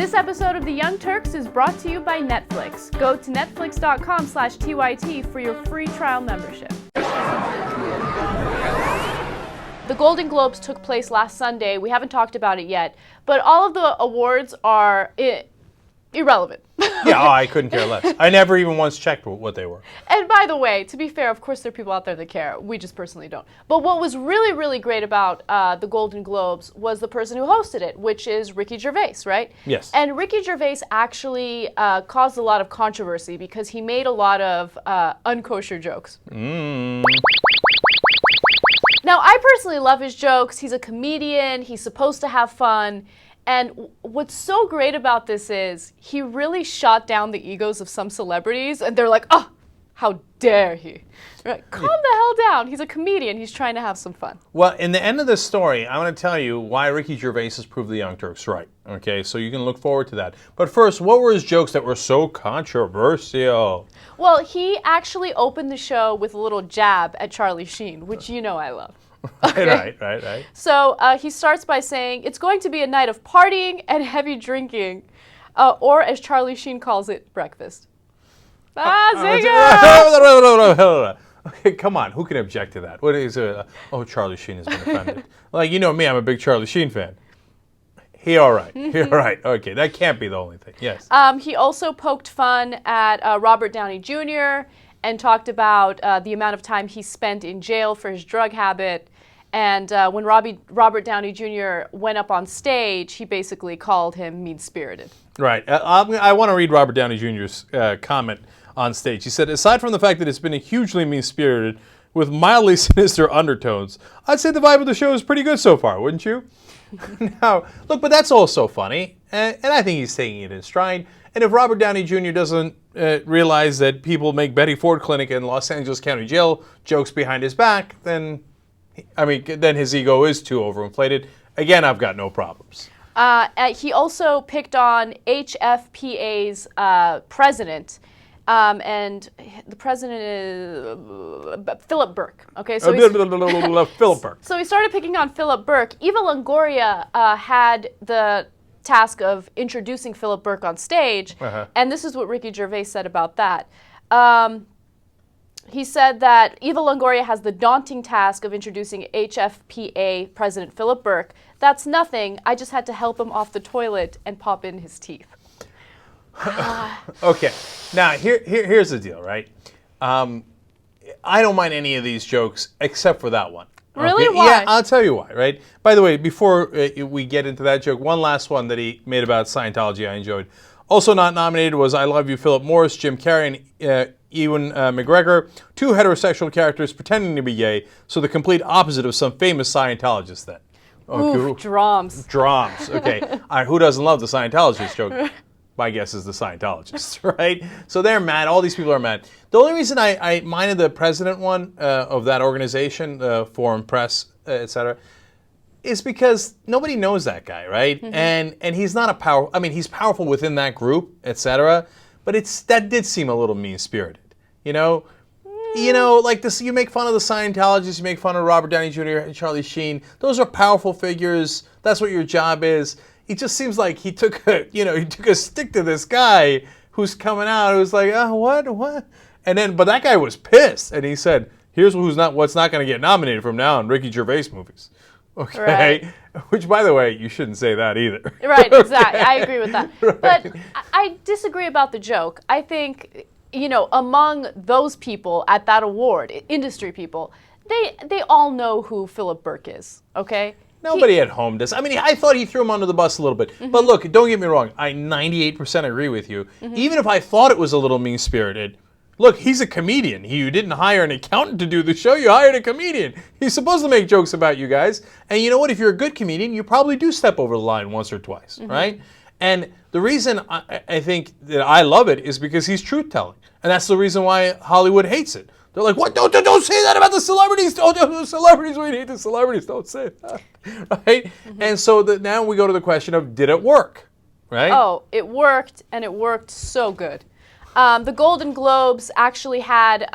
This episode of The Young Turks is brought to you by Netflix. Go to netflix.com/TYT for your free trial membership. The Golden Globes took place last Sunday. We haven't talked about it yet, but all of the awards are irrelevant. Yeah, I couldn't care less. I never even once checked what they were. And by the way, to be fair, of course there are people out there that care. We just personally don't. But what was really, really great about the Golden Globes was the person who hosted it, which is Ricky Gervais, right? Yes. And Ricky Gervais actually caused a lot of controversy because he made a lot of unkosher jokes. Now, I personally love his jokes. He's a comedian. He's supposed to have fun. And what's so great about this is he really shot down the egos of some celebrities, and they're like, oh, how dare he? Like, calm the hell down. He's a comedian. He's trying to have some fun. Well, in the end of this story, I want to tell you why Ricky Gervais has proved the Young Turks right. Okay, so you can look forward to that. But first, what were his jokes that were so controversial? Well, he actually opened the show with a little jab at Charlie Sheen, which you know I love. Okay. Right. So he starts by saying, it's going to be a night of partying and heavy drinking, or as Charlie Sheen calls it, breakfast. Zinger! Okay, come on. Who can object to that? What is Charlie Sheen has been offended. Like, you know me, I'm a big Charlie Sheen fan. He all right. Okay, that can't be the only thing. Yes. He also poked fun at Robert Downey Jr. and talked about the amount of time he spent in jail for his drug habit. And when Robert Downey Jr. went up on stage, he basically called him mean-spirited. Right. I want to read Robert Downey Jr.'s comment on stage. He said, aside from the fact that it's been a hugely mean-spirited with mildly sinister undertones, I'd say the vibe of the show is pretty good so far, wouldn't you? Now, look, but that's also funny, and I think he's taking it in stride. And if Robert Downey Jr. doesn't realize that people make Betty Ford Clinic in Los Angeles County Jail jokes behind his back, then his ego is too overinflated. Again, I've got no problems. He also picked on HFPA's president, and the president is Philip Burke. Okay, so Philip Burke. So he started picking on Philip Burke. Eva Longoria had the task of introducing Philip Burke on stage, and this is what Ricky Gervais said about that. He said that Eva Longoria has the daunting task of introducing HFPA President Philip Burke. That's nothing. I just had to help him off the toilet and pop in his teeth. Okay. Now, here's the deal, right? I don't mind any of these jokes except for that one. Really? Okay? Why? Yeah, I'll tell you why, right? By the way, before we get into that joke, one last one that he made about Scientology I enjoyed. Also not nominated was I Love You, Philip Morris, Jim Carrey, and Ewan McGregor, two heterosexual characters pretending to be gay, so the complete opposite of some famous Scientologists then. Oof, drums. Drums, okay. Who doesn't love the Scientologist joke? My guess is the Scientologists, right? So they're mad. All these people are mad. The only reason I minded the president one of that organization, Foreign Press, etc., is because nobody knows that guy, right? And he's not a power. I mean, he's powerful within that group, etc. But that did seem a little mean-spirited, you know. Like this. You make fun of the Scientologists. You make fun of Robert Downey Jr. and Charlie Sheen. Those are powerful figures. That's what your job is. It just seems like he took a stick to this guy who's coming out. Who's like, oh, what? And then, but that guy was pissed, and he said, "Here's what's not going to get nominated from now on Ricky Gervais movies." Okay, right. Which, by the way, you shouldn't say that either. Right, exactly. I agree with that. Right. But I disagree about the joke. I think, among those people at that award, industry people, they all know who Philip Burke is, okay? Nobody at home does. I mean, I thought he threw him under the bus a little bit. But look, don't get me wrong. I 98% agree with you. Even if I thought it was a little mean-spirited, look, he's a comedian. You didn't hire an accountant to do the show. You hired a comedian. He's supposed to make jokes about you guys. And you know what? If you're a good comedian, you probably do step over the line once or twice, right? And the reason I think that I love it is because he's truth-telling. And that's the reason why Hollywood hates it. They're like, what? Don't say that about the celebrities. Don't do the celebrities. We hate the celebrities. Don't say that, right? And so now we go to the question of, did it work, right? Oh, it worked, and it worked so good. The Golden Globes actually had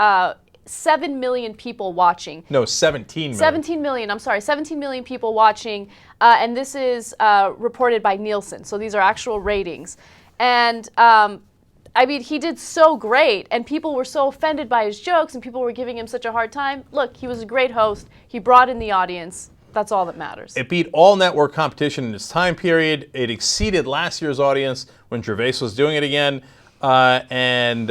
7 million people watching. No, 17 million. 17 million, I'm sorry, 17 million people watching, and this is reported by Nielsen, so these are actual ratings. And I mean, he did so great, and people were so offended by his jokes, and people were giving him such a hard time. Look, he was a great host. He brought in the audience. That's all that matters. It beat all network competition in its time period. It exceeded last year's audience when Gervais was doing it again, and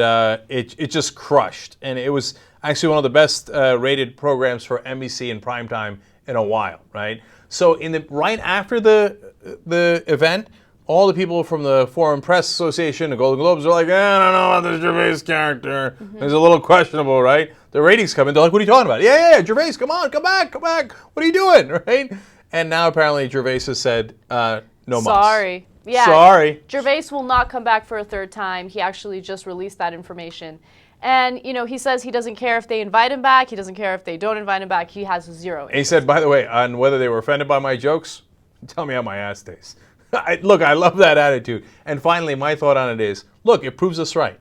it just crushed. And it was actually one of the best rated programs for NBC in primetime in a while, right? So right after the event, all the people from the Foreign Press Association, the Golden Globes, are like, I don't know about this Gervais character. It's a little questionable, right? The ratings come in, they're like, what are you talking about? Yeah, Gervais, come on, come back. What are you doing, right? And now apparently Gervais has said, no mas. Sorry. Yeah. Sorry. Gervais will not come back for a third time. He actually just released that information. And, you know, he says he doesn't care if they invite him back. He doesn't care if they don't invite him back. He has zero interest. And he said, by the way, on whether they were offended by my jokes, tell me how my ass tastes. Look, I love that attitude. And finally, my thought on it is, look, it proves us right.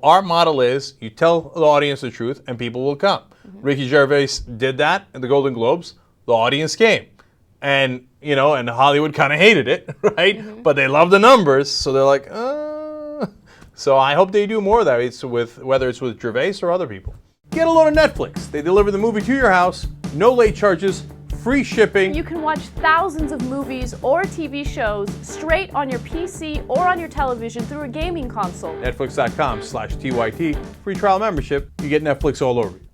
Our model is you tell the audience the truth and people will come. Ricky Gervais did that in the Golden Globes. The audience came. And, you know, and Hollywood kind of hated it, right? But they love the numbers, so they're like, So I hope they do more of that, whether it's with Gervais or other people. Get a load of Netflix. They deliver the movie to your house, no late charges, free shipping. You can watch thousands of movies or TV shows straight on your PC or on your television through a gaming console. Netflix.com/TYT. Free trial membership. You get Netflix all over you.